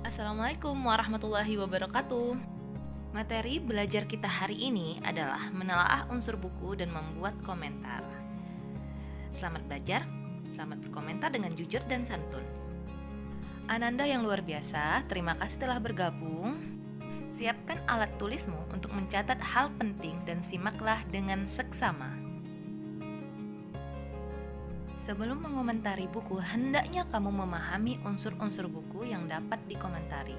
Assalamualaikum warahmatullahi wabarakatuh. Materi belajar kita hari ini adalah menelaah unsur buku dan membuat komentar. Selamat belajar, selamat berkomentar dengan jujur dan santun. Ananda yang luar biasa, terima kasih telah bergabung. Siapkan alat tulismu untuk mencatat hal penting dan simaklah dengan seksama. Sebelum mengomentari buku, hendaknya kamu memahami unsur-unsur buku yang dapat dikomentari.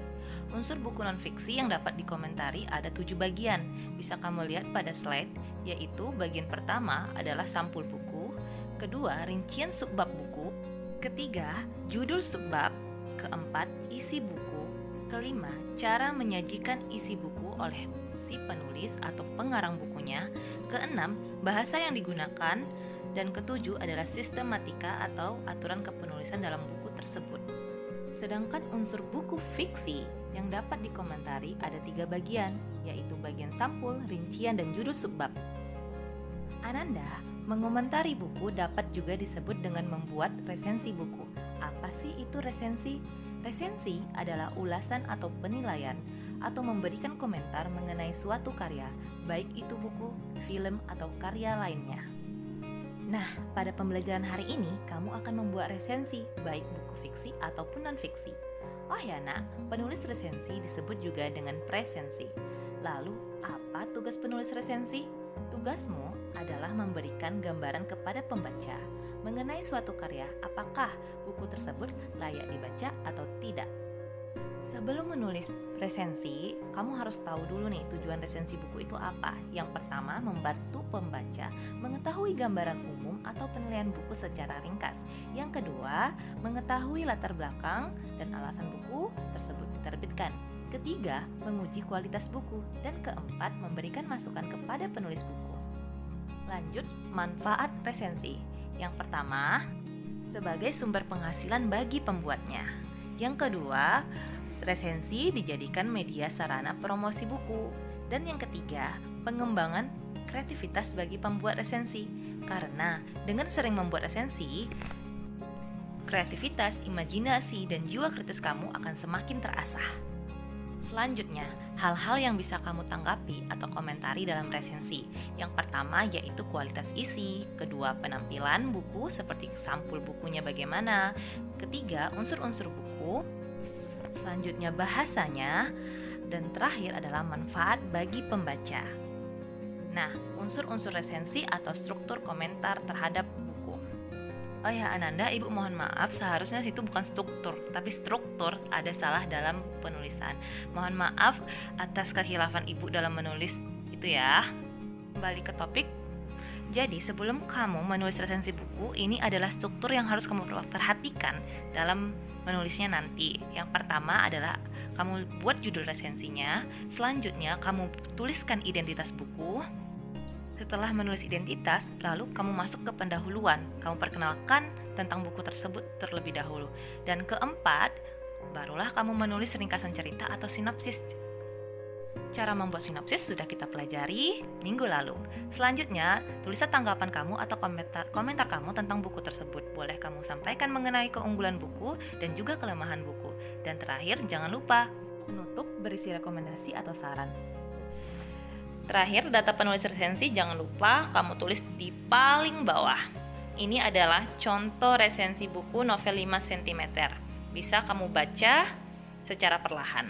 Unsur buku non-fiksi yang dapat dikomentari ada 7 bagian. Bisa kamu lihat pada slide, yaitu bagian pertama adalah sampul buku, kedua rincian subbab buku, ketiga judul subbab, keempat isi buku, kelima cara menyajikan isi buku oleh si penulis atau pengarang bukunya, keenam bahasa yang digunakan, dan ketujuh adalah sistematika atau aturan kepenulisan dalam buku tersebut. Sedangkan unsur buku fiksi yang dapat dikomentari ada 3 bagian, yaitu bagian sampul, rincian, dan judul subbab. Ananda, mengomentari buku dapat juga disebut dengan membuat resensi buku. Apa sih itu resensi? Resensi adalah ulasan atau penilaian atau memberikan komentar mengenai suatu karya, baik itu buku, film, atau karya lainnya. Nah, pada pembelajaran hari ini, kamu akan membuat resensi, baik buku fiksi ataupun non-fiksi. Oh ya nak, penulis resensi disebut juga dengan presensi. Lalu, apa tugas penulis resensi? Tugasmu adalah memberikan gambaran kepada pembaca mengenai suatu karya, apakah buku tersebut layak dibaca atau tidak. Sebelum menulis resensi, kamu harus tahu dulu nih tujuan resensi buku itu apa. Yang pertama, membantu pembaca mengetahui gambaran umum atau penilaian buku secara ringkas. Yang kedua, mengetahui latar belakang dan alasan buku tersebut diterbitkan. Ketiga, menguji kualitas buku. Dan keempat, memberikan masukan kepada penulis buku. Lanjut, manfaat resensi. Yang pertama, sebagai sumber penghasilan bagi pembuatnya. Yang kedua, resensi dijadikan media sarana promosi buku. Dan yang ketiga, pengembangan kreativitas bagi pembuat resensi. Karena dengan sering membuat resensi, kreativitas, imajinasi, dan jiwa kritis kamu akan semakin terasah. Selanjutnya, hal-hal yang bisa kamu tanggapi atau komentari dalam resensi. Yang pertama yaitu kualitas isi, kedua penampilan buku seperti sampul bukunya bagaimana, ketiga unsur-unsur buku, selanjutnya bahasanya, dan terakhir adalah manfaat bagi pembaca. Nah, unsur-unsur resensi atau struktur komentar terhadap buku. Oh ya Ananda, ibu mohon maaf, seharusnya situ bukan struktur, tapi struktur, ada salah dalam penulisan. Mohon maaf atas kekhilafan ibu dalam menulis itu ya. Kembali ke topik. Jadi sebelum kamu menulis resensi buku, ini adalah struktur yang harus kamu perhatikan dalam menulisnya nanti. Yang pertama adalah kamu buat judul resensinya, selanjutnya kamu tuliskan identitas buku. Setelah menulis identitas, lalu kamu masuk ke pendahuluan. Kamu perkenalkan tentang buku tersebut terlebih dahulu. Dan keempat, barulah kamu menulis ringkasan cerita atau sinopsis. Cara membuat sinopsis sudah kita pelajari minggu lalu. Selanjutnya, tulislah tanggapan kamu atau komentar kamu tentang buku tersebut. Boleh kamu sampaikan mengenai keunggulan buku dan juga kelemahan buku. Dan terakhir, jangan lupa penutup berisi rekomendasi atau saran. Terakhir, data penulis resensi jangan lupa kamu tulis di paling bawah. Ini adalah contoh resensi buku novel 5 cm. Bisa kamu baca secara perlahan.